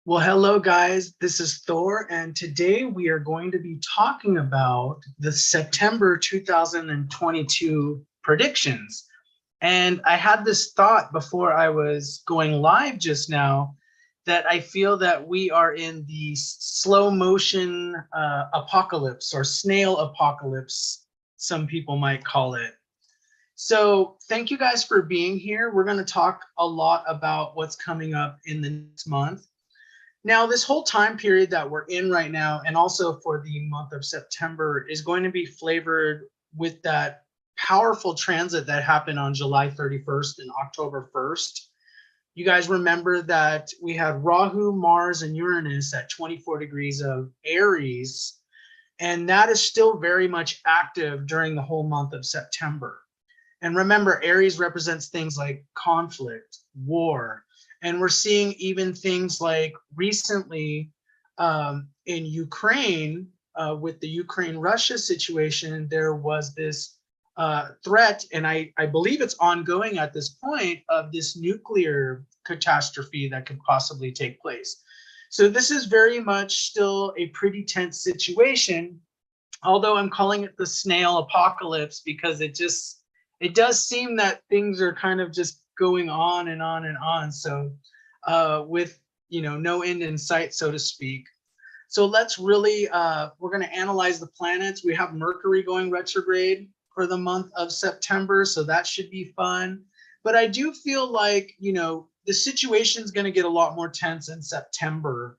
Well, hello, guys. This is Thor, and today we are going to be talking about the September 2022 predictions. And I had this thought before I was going live just now that I feel that we are in the slow motion apocalypse or snail apocalypse, some people might call it. So, thank you guys for being here. We're going to talk a lot about what's coming up in the next month. Now, this whole time period that we're in right now, and also for the month of September, is going to be flavored with that powerful transit that happened on July 31st and October 1st. You guys remember that we had Rahu, Mars, and Uranus at 24 degrees of Aries, and that is still very much active during the whole month of September. And remember, Aries represents things like conflict, war, and we're seeing even things like recently in Ukraine, with the Ukraine-Russia situation, there was this threat, and I believe it's ongoing at this point, of this nuclear catastrophe that could possibly take place. So this is very much still a pretty tense situation, although I'm calling it the snail apocalypse because it does seem that things are kind of just going on and on and on. So with, no end in sight, so to speak. So let's really, we're going to analyze the planets. We have Mercury going retrograde for the month of September, so that should be fun. But I do feel like, the situation is going to get a lot more tense in September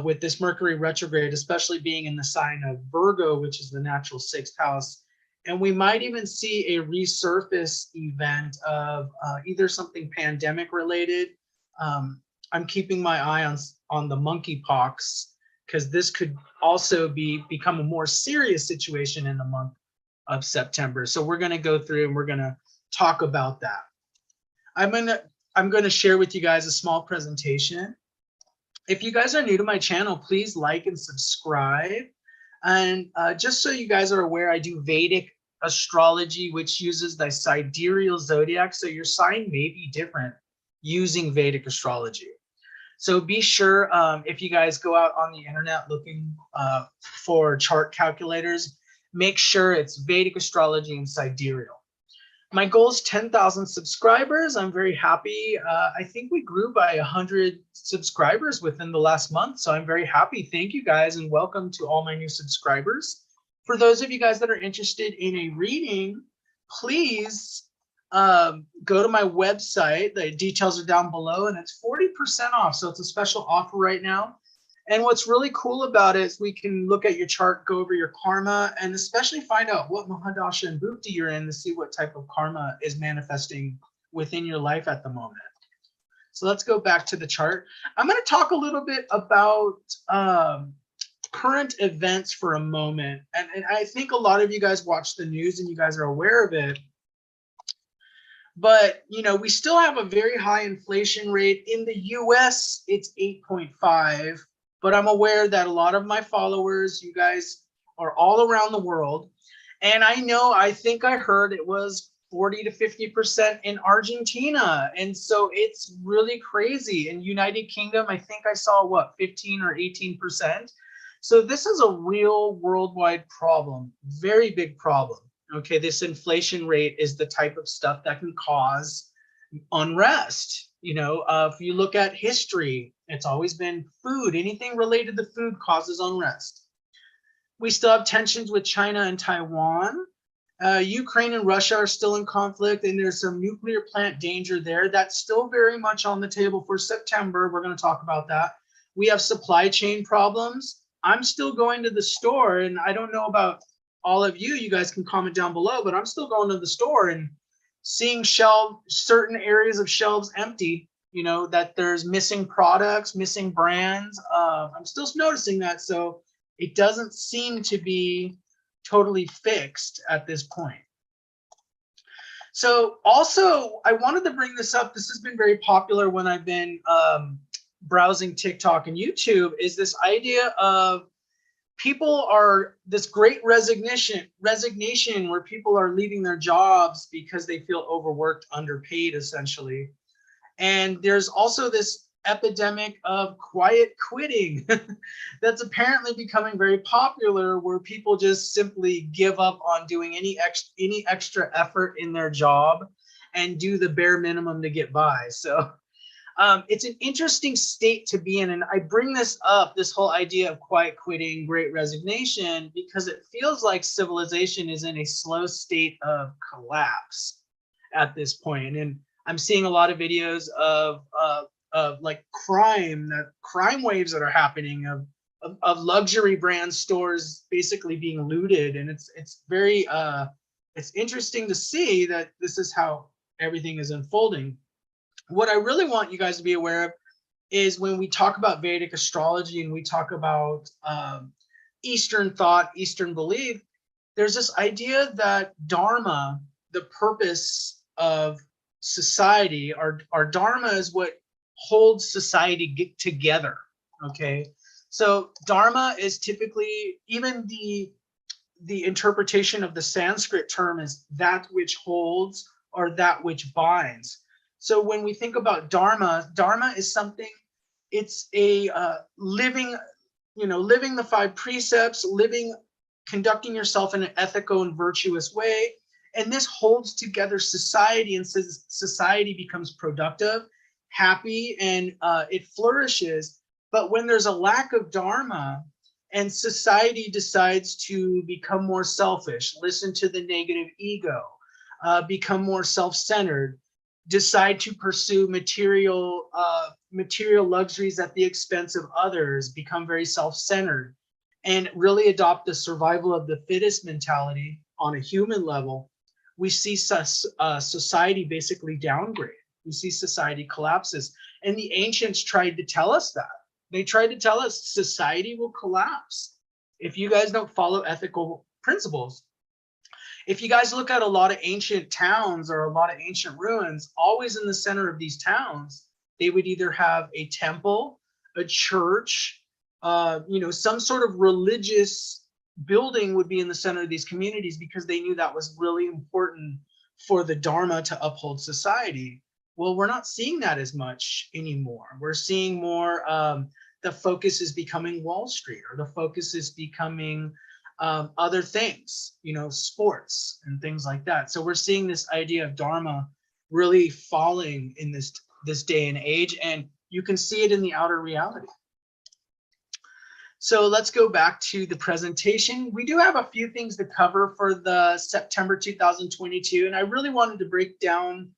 with this Mercury retrograde, especially being in the sign of Virgo, which is the natural sixth house. And we might even see a resurface event of either something pandemic related. I'm keeping my eye on the monkeypox because this could also become a more serious situation in the month of September. So we're going to go through and we're going to talk about that. I'm going to share with you guys a small presentation. If you guys are new to my channel, please like and subscribe. And just so you guys are aware, I do Vedic astrology, which uses the sidereal zodiac. So your sign may be different using Vedic astrology. So be sure, if you guys go out on the internet looking for chart calculators, make sure it's Vedic astrology and sidereal. My goal is 10,000 subscribers. I'm very happy. I think we grew by 100 subscribers within the last month. So I'm very happy. Thank you guys, and welcome to all my new subscribers. For those of you guys that are interested in a reading, please go to my website. The details are down below, and it's 40% off. So it's a special offer right now. And what's really cool about it is we can look at your chart, go over your karma, and especially find out what Mahadasha and Bhukti you're in to see what type of karma is manifesting within your life at the moment. So let's go back to the chart. I'm going to talk a little bit about current events for a moment. And I think a lot of you guys watch the news and you guys are aware of it. But, we still have a very high inflation rate. In the US, it's 8.5. But I'm aware that a lot of my followers, you guys are all around the world. And I think I heard it was 40 to 50% in Argentina. And so it's really crazy. In United Kingdom, I think I saw 15 or 18%. So this is a real worldwide problem, very big problem. Okay, this inflation rate is the type of stuff that can cause unrest. If you look at history, it's always been food. Anything related to food causes unrest. We still have tensions with China and Taiwan. Ukraine and Russia are still in conflict, and there's some nuclear plant danger there. That's still very much on the table for September. We're going to talk about that. We have supply chain problems. I'm still going to the store, and I don't know about all of you. You guys can comment down below, but I'm still going to the store and seeing certain areas of shelves empty, that there's missing products, missing brands. I'm still noticing that. So it doesn't seem to be totally fixed at this point. So also, I wanted to bring this up. This has been very popular when I've been browsing TikTok and YouTube, is this idea of people are this great resignation where people are leaving their jobs because they feel overworked, underpaid, essentially. And there's also this epidemic of quiet quitting that's apparently becoming very popular, where people just simply give up on doing any extra effort in their job and do the bare minimum to get by. So it's an interesting state to be in. And I bring this up, this whole idea of quiet quitting, great resignation, because it feels like civilization is in a slow state of collapse at this point. And I'm seeing a lot of videos of like crime waves that are happening, of luxury brand stores basically being looted. And it's very it's interesting to see that this is how everything is unfolding. What I really want you guys to be aware of is when we talk about Vedic astrology and we talk about Eastern thought, Eastern belief, there's this idea that Dharma, the purpose of society, our Dharma is what holds society together. Okay, so Dharma is typically, even the interpretation of the Sanskrit term is that which holds or that which binds. So when we think about Dharma, Dharma is something, it's a living, living the 5 precepts, conducting yourself in an ethical and virtuous way. And this holds together society, and says society becomes productive, happy, and it flourishes. But when there's a lack of Dharma and society decides to become more selfish, listen to the negative ego, become more self-centered, decide to pursue material luxuries at the expense of others, become very self-centered, and really adopt the survival of the fittest mentality on a human level, we see society basically downgrade. We see society collapses. And the ancients tried to tell us that. They tried to tell us society will collapse if you guys don't follow ethical principles. If you guys look at a lot of ancient towns or a lot of ancient ruins, always in the center of these towns, they would either have a temple, a church, some sort of religious building would be in the center of these communities, because they knew that was really important for the Dharma to uphold society. Well, we're not seeing that as much anymore. We're seeing more, the focus is becoming Wall Street, or the focus is becoming other things, sports and things like that. So we're seeing this idea of Dharma really falling in this day and age, and you can see it in the outer reality. So let's go back to the presentation. We do have a few things to cover for the September 2022, and I really wanted to break down.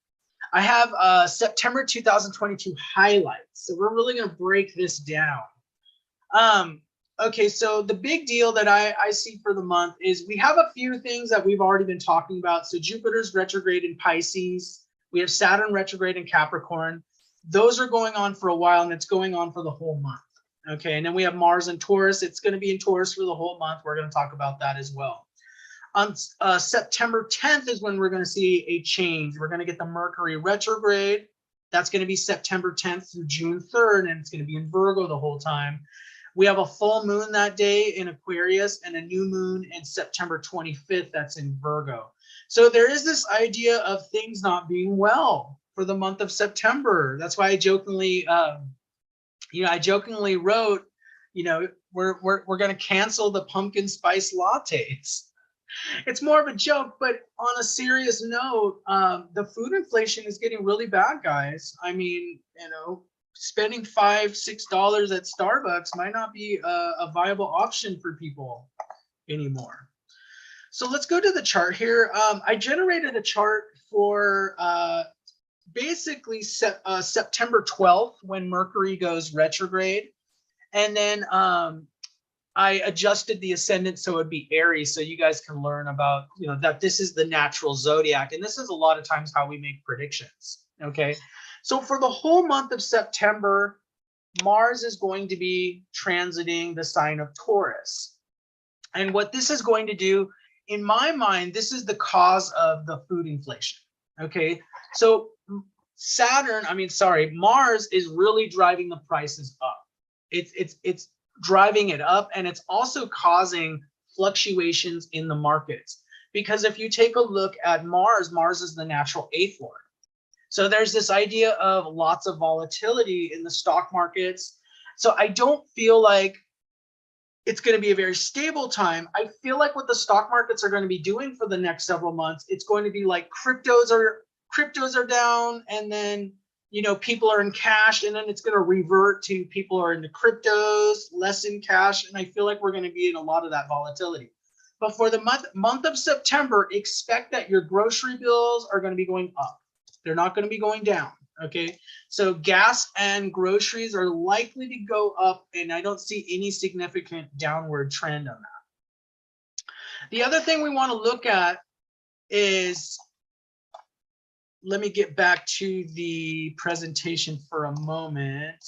I have September 2022 highlights, so we're really going to break this down. Okay, so the big deal that I see for the month is we have a few things that we've already been talking about. So Jupiter's retrograde in Pisces. We have Saturn retrograde in Capricorn. Those are going on for a while, and it's going on for the whole month. Okay, and then we have Mars in Taurus. It's going to be in Taurus for the whole month. We're going to talk about that as well. On September 10th is when we're going to see a change. We're going to get the Mercury retrograde. That's going to be September 10th through June 3rd, and it's going to be in Virgo the whole time. We have a full moon that day in Aquarius, and a new moon in September 25th. That's in Virgo. So there is this idea of things not being well for the month of September. That's why I jokingly, wrote, we're going to cancel the pumpkin spice lattes. It's more of a joke, but on a serious note, the food inflation is getting really bad, guys. I mean, spending $5-6 at Starbucks might not be a viable option for people anymore. So let's go to the chart here. I generated a chart for basically September 12th, when Mercury goes retrograde. And then I adjusted the ascendant so it'd be Aries, so you guys can learn about, that this is the natural zodiac. And this is a lot of times how we make predictions. Okay. So for the whole month of September, Mars is going to be transiting the sign of Taurus. And what this is going to do, in my mind, this is the cause of the food inflation. Okay. So Mars is really driving the prices up. It's driving it up, and it's also causing fluctuations in the markets. Because if you take a look at Mars, Mars is the natural 8th lord. So there's this idea of lots of volatility in the stock markets. So I don't feel like it's going to be a very stable time. I feel like what the stock markets are going to be doing for the next several months, it's going to be like cryptos are down, and then people are in cash, and then it's going to revert to people are into cryptos, less in cash, and I feel like we're going to be in a lot of that volatility. But for the month of September, expect that your grocery bills are going to be going up. They're not going to be going down. Okay, so gas and groceries are likely to go up, and I don't see any significant downward trend on that. The other thing we want to look at is, let me get back to the presentation for a moment.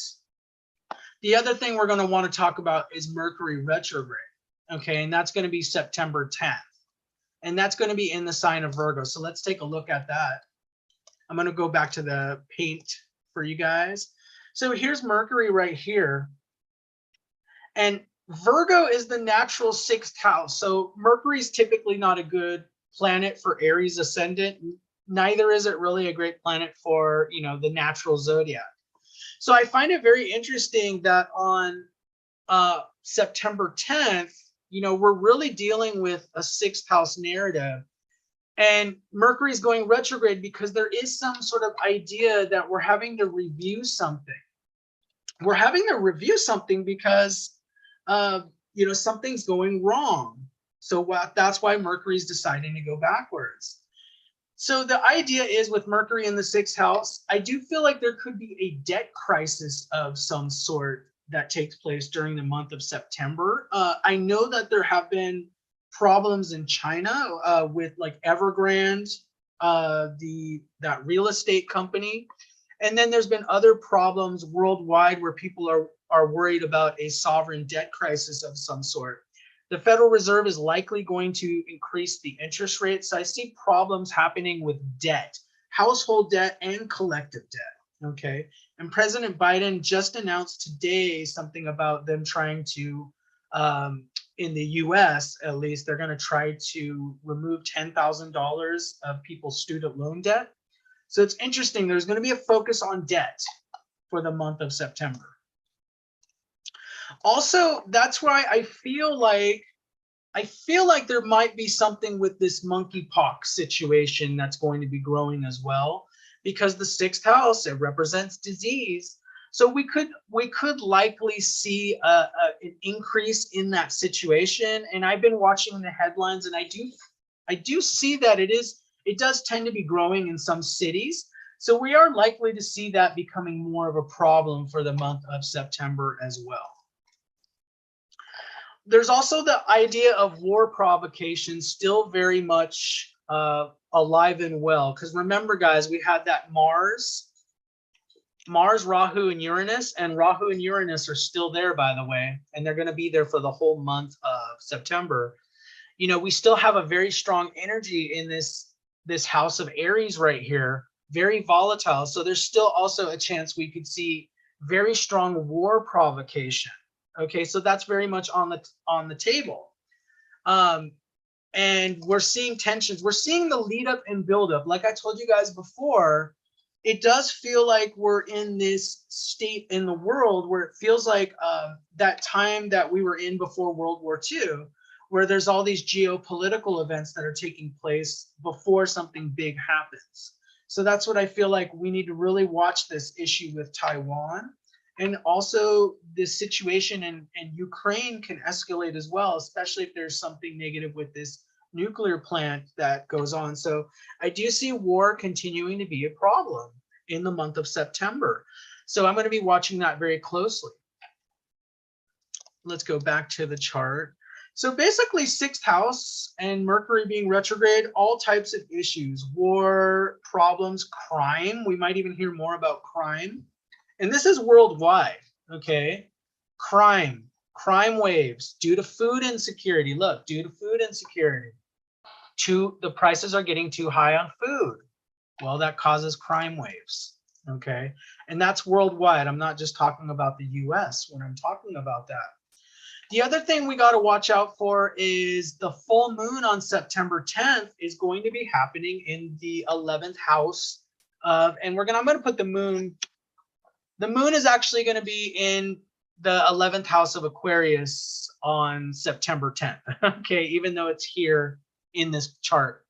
The other thing we're going to want to talk about is Mercury retrograde. Okay, and that's going to be September 10th, and that's going to be in the sign of Virgo. So let's take a look at that. I'm going to go back to the paint for you guys. So here's Mercury right here. And Virgo is the natural 6th house. So Mercury is typically not a good planet for Aries ascendant. Neither is it really a great planet for, the natural zodiac. So I find it very interesting that on September 10th, we're really dealing with a 6th house narrative. And Mercury is going retrograde because there is some sort of idea that we're having to review something. We're having to review something because, something's going wrong. So that's why Mercury is deciding to go backwards. So the idea is with Mercury in the 6th house, I do feel like there could be a debt crisis of some sort that takes place during the month of September. I know that there have been problems in China with like Evergrande, that real estate company. And then there's been other problems worldwide where people are worried about a sovereign debt crisis of some sort. The Federal Reserve is likely going to increase the interest rates. So I see problems happening with debt, household debt and collective debt. Okay. And President Biden just announced today something about them trying to, in the US, at least, they're going to try to remove $10,000 of people's student loan debt. So it's interesting. There's going to be a focus on debt for the month of September. Also, that's why I feel like there might be something with this monkeypox situation that's going to be growing as well, because the 6th house, it represents disease. So we could likely see an increase in that situation. And I've been watching the headlines, and I do see that it does tend to be growing in some cities. So we are likely to see that becoming more of a problem for the month of September as well. There's also the idea of war provocation still very much alive and well. Because remember, guys, we had that Mars, Rahu, and Uranus, and Rahu and Uranus are still there, by the way, and they're going to be there for the whole month of September. We still have a very strong energy in this house of Aries right here, very volatile. So there's still also a chance we could see very strong war provocation. Okay, so that's very much on the table. And we're seeing tensions. We're seeing the lead up and build up. Like I told you guys before, it does feel like we're in this state in the world where it feels like that time that we were in before World War II, where there's all these geopolitical events that are taking place before something big happens. So that's what I feel like we need to really watch this issue with Taiwan. And also this situation in Ukraine can escalate as well, especially if there's something negative with this nuclear plant that goes on. So I do see war continuing to be a problem in the month of September. So I'm going to be watching that very closely. Let's go back to the chart. So basically 6th house and Mercury being retrograde, all types of issues, war, problems, crime. We might even hear more about crime. And this is worldwide, okay? Crime waves due to food insecurity. Look, due to food insecurity. The prices are getting too high on food. Well, that causes crime waves, okay? And that's worldwide. I'm not just talking about the US when I'm talking about that. The other thing we got to watch out for is the full moon on September 10th is going to be happening in the 11th house of, and I'm going to put the moon. The moon is actually going to be in the 11th house of Aquarius on September 10th. Okay, even though it's here in this chart.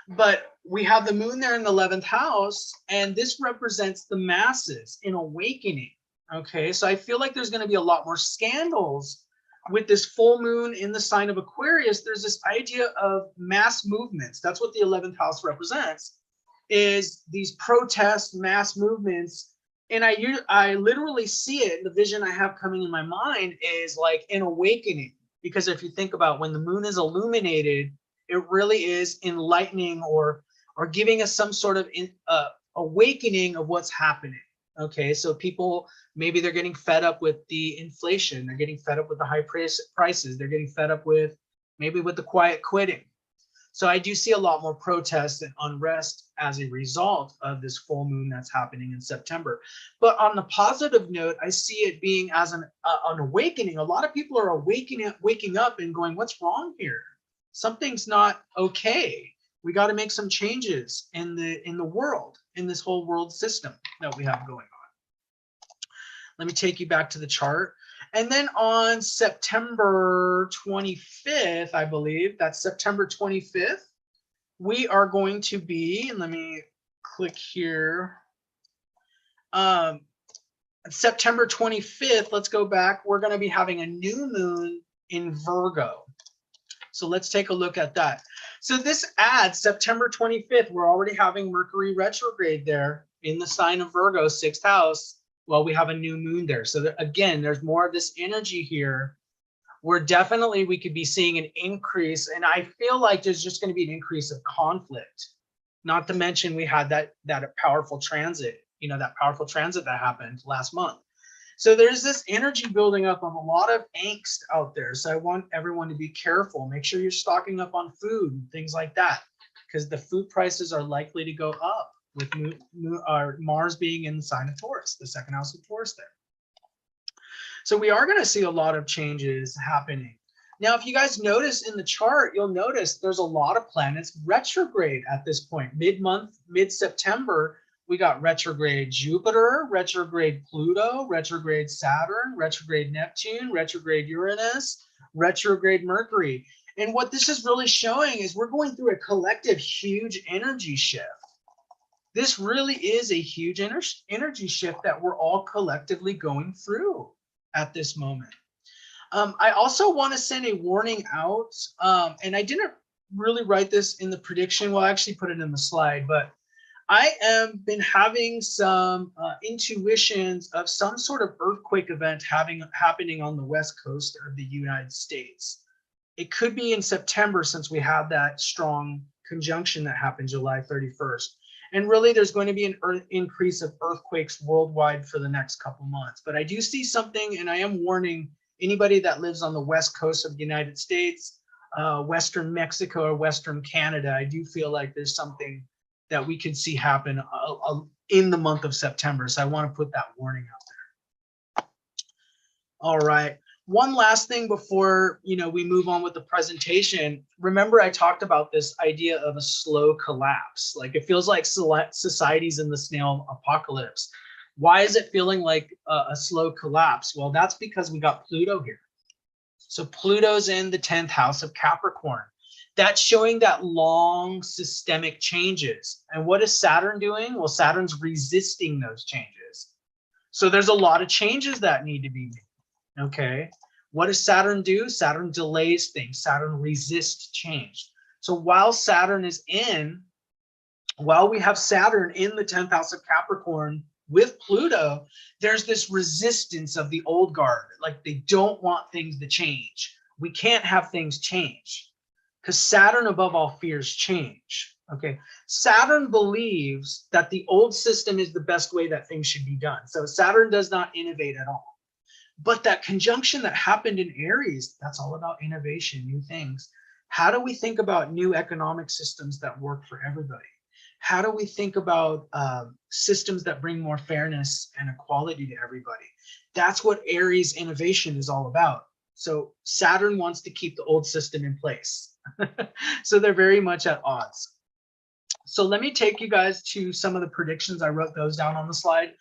But we have the moon there in the 11th house, and this represents the masses in awakening. Okay, so I feel like there's going to be a lot more scandals with this full moon in the sign of Aquarius. There's this idea of mass movements. That's what the 11th house represents, is these protests, mass movements. And I literally see it. The vision I have coming in my mind is like an awakening, because if you think about when the moon is illuminated, it really is enlightening or giving us some sort of awakening of what's happening. Okay, so people, maybe they're getting fed up with the inflation, they're getting fed up with the high prices, they're getting fed up with maybe with the quiet quitting. So I do see a lot more protests and unrest as a result of this full moon that's happening in September. But on the positive note, I see it being as an awakening. A lot of people are waking up and going, what's wrong here? Something's not okay. We got to make some changes in the world, in this whole world system that we have going on. Let me take you back to the chart. And then on September 25th, I believe, that's September 25th, we are going to be, and let me click here. September 25th, let's go back. We're going to be having a new moon in Virgo. So let's take a look at that. So this adds September 25th. We're already having Mercury retrograde there in the sign of Virgo, 6th house. Well, we have a new moon there. So again, there's more of this energy here where definitely we could be seeing an increase. And I feel like there's just going to be an increase of conflict. Not to mention we had that powerful transit, that powerful transit that happened last month. So there's this energy building up of a lot of angst out there. So I want everyone to be careful. Make sure you're stocking up on food and things like that, because the food prices are likely to go up with Mars being in the sign of Taurus, the second house of Taurus there. So we are going to see a lot of changes happening. Now, if you guys notice in the chart, you'll notice there's a lot of planets retrograde at this point. Mid-month, mid-September, we got retrograde Jupiter, retrograde Pluto, retrograde Saturn, retrograde Neptune, retrograde Uranus, retrograde Mercury. And what this is really showing is we're going through a collective huge energy shift. This really is a huge energy shift that we're all collectively going through at this moment. I also want to send a warning out, and I didn't really write this in the prediction. Well, I actually put it in the slide, but I have been having some intuitions of some sort of earthquake event happening on the west coast of the United States. It could be in September, since we have that strong conjunction that happened July 31st. And really, there's going to be an increase of earthquakes worldwide for the next couple months. But I do see something, and I am warning anybody that lives on the west coast of the United States, Western Mexico or Western Canada. I do feel like there's something that we could see happen in the month of September. So I want to put that warning out there. All right. One last thing before we move on with the presentation. Remember, I talked about this idea of a slow collapse. Like, it feels like society's in the snail apocalypse. Why is it feeling like a slow collapse? Well, that's because we got Pluto here. So Pluto's in the 10th house of Capricorn. That's showing that long systemic changes. And what is Saturn doing? Well, Saturn's resisting those changes. So there's a lot of changes that need to be made. Okay, what does Saturn do? Saturn delays things. Saturn resists change. So while we have Saturn in the 10th house of Capricorn with Pluto, there's this resistance of the old guard. Like, they don't want things to change. We can't have things change, because Saturn above all fears change. Okay, Saturn believes that the old system is the best way that things should be done. So Saturn does not innovate at all. But that conjunction that happened in Aries, that's all about innovation, new things. How do we think about new economic systems that work for everybody? How do we think about systems that bring more fairness and equality to everybody? That's what Aries innovation is all about. So Saturn wants to keep the old system in place. So they're very much at odds. So let me take you guys to some of the predictions. I wrote those down on the slide.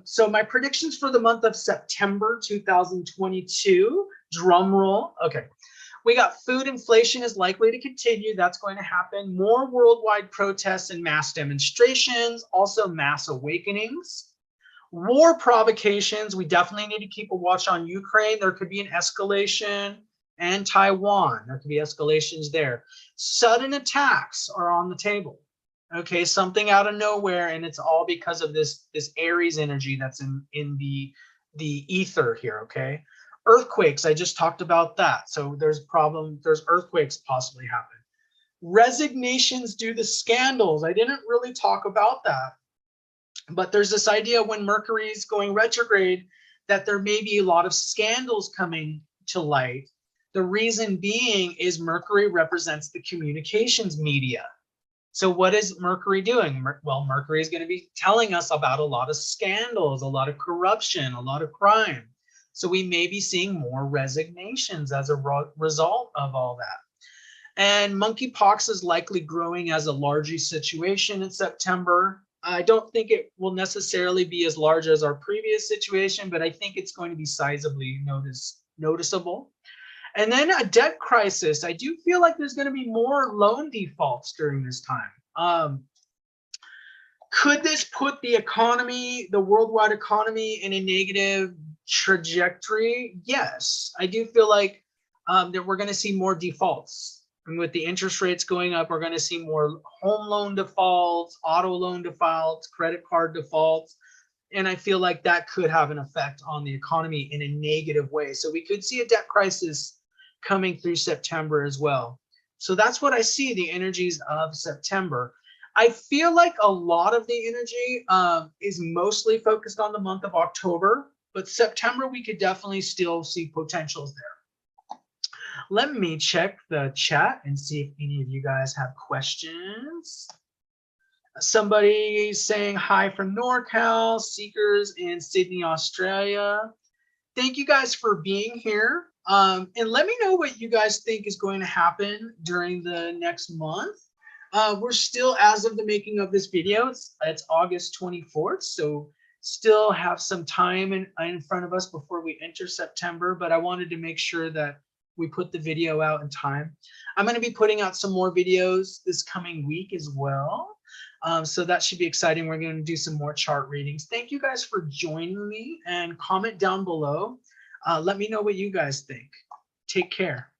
So my predictions for the month of September 2022, drum roll. Okay. We got food inflation is likely to continue. That's going to happen. More worldwide protests and mass demonstrations, also mass awakenings. War provocations. We definitely need to keep a watch on Ukraine. There could be an escalation, and Taiwan. There could be escalations there. Sudden attacks are on the table. Okay, something out of nowhere, and it's all because of this Aries energy that's in the ether here. Okay, earthquakes. I just talked about that. So there's earthquakes possibly happen. Resignations due to scandals. I didn't really talk about that, but there's this idea when Mercury is going retrograde that there may be a lot of scandals coming to light. The reason being is Mercury represents the communications media. So what is Mercury doing? Well, Mercury is going to be telling us about a lot of scandals, a lot of corruption, a lot of crime. So we may be seeing more resignations as a result of all that. And monkeypox is likely growing as a larger situation in September. I don't think it will necessarily be as large as our previous situation, but I think it's going to be sizably noticeable. And then a debt crisis. I do feel like there's going to be more loan defaults during this time. Could this put the economy, the worldwide economy, in a negative trajectory? Yes, I do feel like that we're going to see more defaults. And with the interest rates going up, we're going to see more home loan defaults, auto loan defaults, credit card defaults. And I feel like that could have an effect on the economy in a negative way. So we could see a debt crisis coming through September as well. So that's what I see, the energies of September. I feel like a lot of the energy is mostly focused on the month of October, but September we could definitely still see potentials there. Let me check the chat and see if any of you guys have questions. Somebody saying hi from NorCal, Seekers in Sydney, Australia. Thank you guys for being here. And let me know what you guys think is going to happen during the next month. We're still, as of the making of this video, it's August 24th, so still have some time in front of us before we enter September, but I wanted to make sure that we put the video out in time. I'm going to be putting out some more videos this coming week as well. So that should be exciting. We're going to do some more chart readings. Thank you guys for joining me, and comment down below. Let me know what you guys think. Take care.